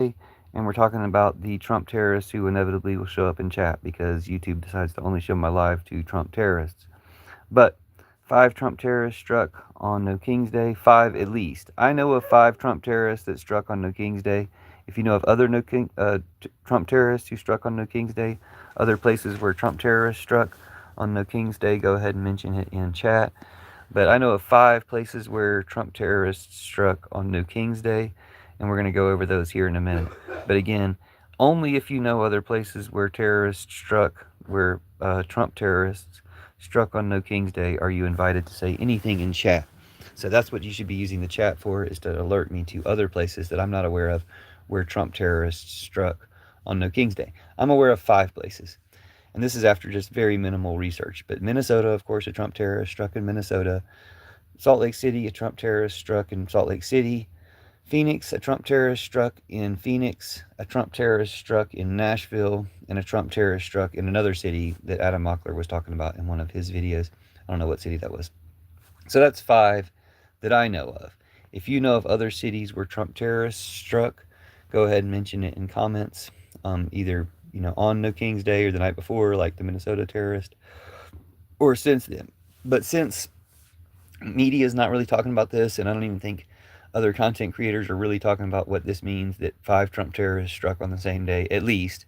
and we're talking about the Trump terrorists who inevitably will show up in chat because YouTube decides to only show my live to Trump terrorists. But 5 Trump terrorists struck on No King's Day. 5 at least. I know of 5 Trump terrorists that struck on No King's Day. If you know of other Trump terrorists who struck on No King's Day, other places where Trump terrorists struck on No King's Day, go ahead and mention it in chat. But I know of 5 places where Trump terrorists struck on No King's Day, and we're going to go over those here in a minute. But again, only if you know other places where terrorists struck, where Trump terrorists struck on No King's Day, are you invited to say anything in chat. So that's what you should be using the chat for, is to alert me to other places that I'm not aware of where Trump terrorists struck on No King's Day. I'm aware of 5 places. And this is after just very minimal research. But Minnesota, of course, a Trump terrorist struck in Minnesota. Salt Lake City, a Trump terrorist struck in Salt Lake City. Phoenix, a Trump terrorist struck in Phoenix. A Trump terrorist struck in Nashville. And a Trump terrorist struck in another city that Adam Mockler was talking about in one of his videos. I don't know what city that was. So that's 5 that I know of. If you know of other cities where Trump terrorists struck, go ahead and mention it in comments. Either on No King's Day or the night before, like the Minnesota terrorist, or since then. But since media is not really talking about this, and I don't even think other content creators are really talking about what this means, that 5 Trump terrorists struck on the same day, at least.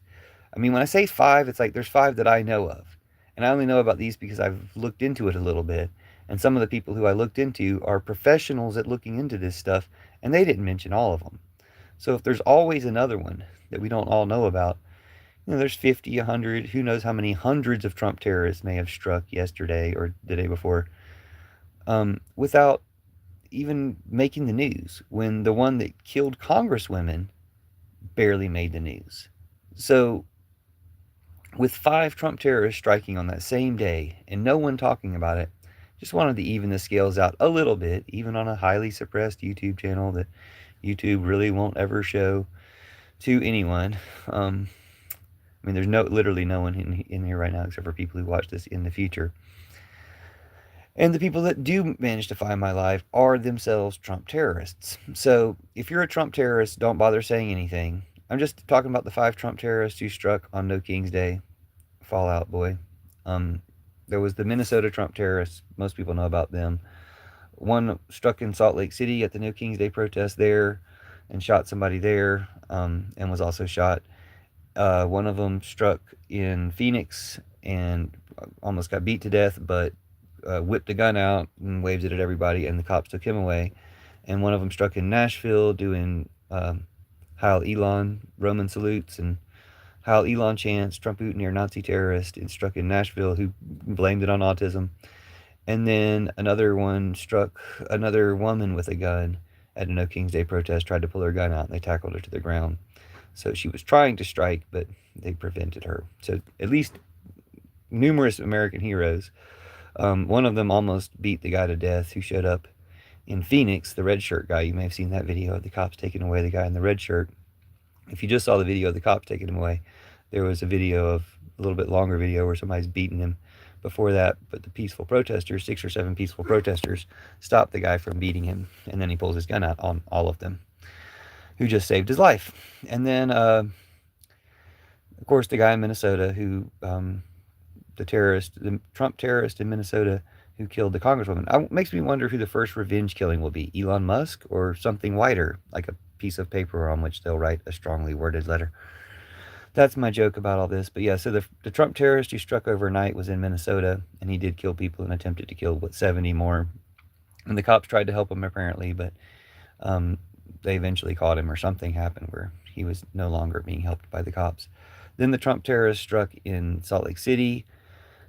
I mean, when I say 5, it's like there's 5 that I know of. And I only know about these because I've looked into it a little bit. And some of the people who I looked into are professionals at looking into this stuff, and they didn't mention all of them. So if there's always another one that we don't all know about, there's 50, 100, who knows how many hundreds of Trump terrorists may have struck yesterday or the day before, without even making the news, when the one that killed congresswomen barely made the news. So with 5 Trump terrorists striking on that same day and no one talking about it, just wanted to even the scales out a little bit, even on a highly suppressed YouTube channel that YouTube really won't ever show to anyone. I mean, there's literally no one in here right now except for people who watch this in the future. And the people that do manage to find my live are themselves Trump terrorists. So if you're a Trump terrorist, don't bother saying anything. I'm just talking about the 5 Trump terrorists who struck on No King's Day. Fallout Boy. There was the Minnesota Trump terrorists. Most people know about them. One struck in Salt Lake City at the No King's Day protest there and shot somebody there, and was also shot. One of them struck in Phoenix and almost got beat to death, but whipped a gun out and waved it at everybody, and the cops took him away. And one of them struck in Nashville doing Heil Elon Roman salutes and Heil Elon chants, Trump Putin Nazi terrorist, and struck in Nashville, who blamed it on autism. And then another one struck another woman with a gun at a No King's Day protest, tried to pull her gun out, and they tackled her to the ground. So she was trying to strike, but they prevented her. So at least numerous American heroes. One of them almost beat the guy to death who showed up in Phoenix, the red shirt guy. You may have seen that video of the cops taking away the guy in the red shirt. If you just saw the video of the cops taking him away, there was a video of a little bit longer video where somebody's beating him before that. But the peaceful protesters, 6 or 7 peaceful protesters, stopped the guy from beating him, and then he pulls his gun out on all of them, who just saved his life. And then, of course, the guy in Minnesota who, the Trump terrorist in Minnesota who killed the congresswoman. It makes me wonder who the first revenge killing will be, Elon Musk or something whiter, like a piece of paper on which they'll write a strongly worded letter. That's my joke about all this. But yeah, so the Trump terrorist who struck overnight was in Minnesota, and he did kill people and attempted to kill, 70 more. And the cops tried to help him, apparently, but they eventually caught him, or something happened where he was no longer being helped by the cops. Then the Trump terrorist struck in Salt Lake City,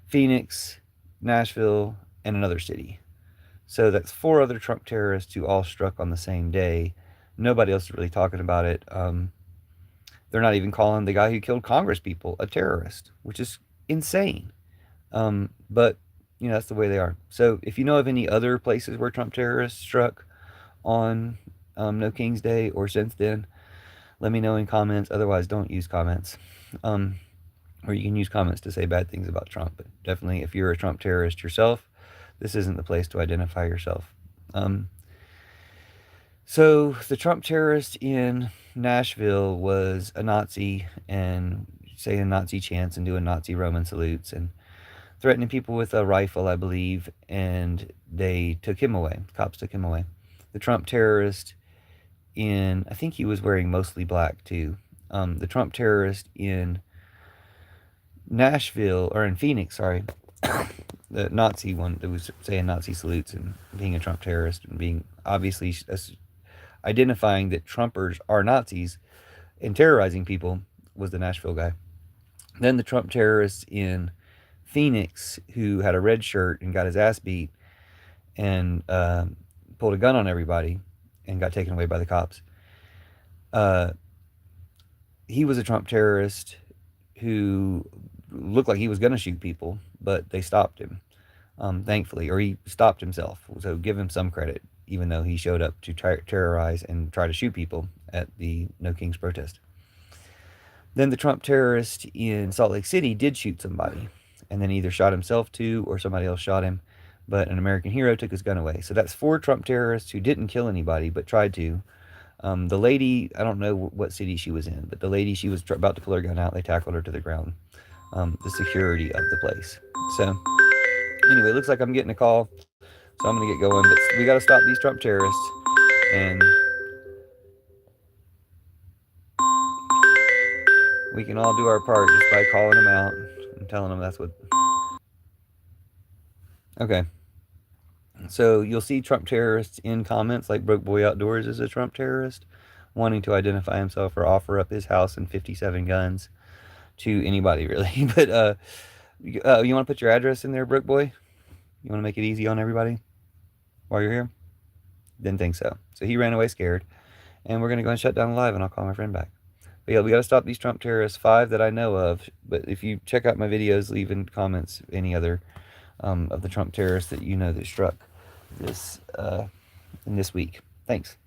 Phoenix, Nashville, and another city. So that's 4 other Trump terrorists who all struck on the same day. Nobody else is really talking about it. They're not even calling the guy who killed Congress people a terrorist, which is insane. But, that's the way they are. So if you know of any other places where Trump terrorists struck on No King's Day or since then, let me know in comments. Otherwise, don't use comments. Or you can use comments to say bad things about Trump. But definitely, if you're a Trump terrorist yourself, this isn't the place to identify yourself. So the Trump terrorist in Nashville was a Nazi and saying Nazi chants and doing Nazi Roman salutes and threatening people with a rifle, I believe, and they took him away. Cops took him away. The Trump terrorist I think he was wearing mostly black too. The Trump terrorist in Nashville, or in Phoenix, sorry, the Nazi one that was saying Nazi salutes and being a Trump terrorist and being obviously identifying that Trumpers are Nazis and terrorizing people was the Nashville guy. Then the Trump terrorist in Phoenix who had a red shirt and got his ass beat and pulled a gun on everybody and got taken away by the cops. He was a Trump terrorist who looked like he was going to shoot people, but they stopped him, thankfully, or he stopped himself. So give him some credit, even though he showed up to terrorize and try to shoot people at the No Kings protest. Then the Trump terrorist in Salt Lake City did shoot somebody, and then either shot himself too or somebody else shot him, but an American hero took his gun away. So that's 4 Trump terrorists who didn't kill anybody but tried to. The lady, I don't know what city she was in, but the lady, she was about to pull her gun out. They tackled her to the ground. The security of the place. So, anyway, it looks like I'm getting a call, so I'm going to get going. But we got to stop these Trump terrorists, and we can all do our part just by calling them out and telling them that's what. Okay. So you'll see Trump terrorists in comments, like Broke Boy Outdoors is a Trump terrorist, wanting to identify himself or offer up his house and 57 guns to anybody, really. But you want to put your address in there, Broke Boy? You want to make it easy on everybody while you're here? Didn't think so. So he ran away scared, and we're going to go and shut down the live, and I'll call my friend back. But yeah, we got to stop these Trump terrorists, 5 that I know of. But if you check out my videos, leave in comments any other of the Trump terrorists that you know that struck this in this week. Thanks.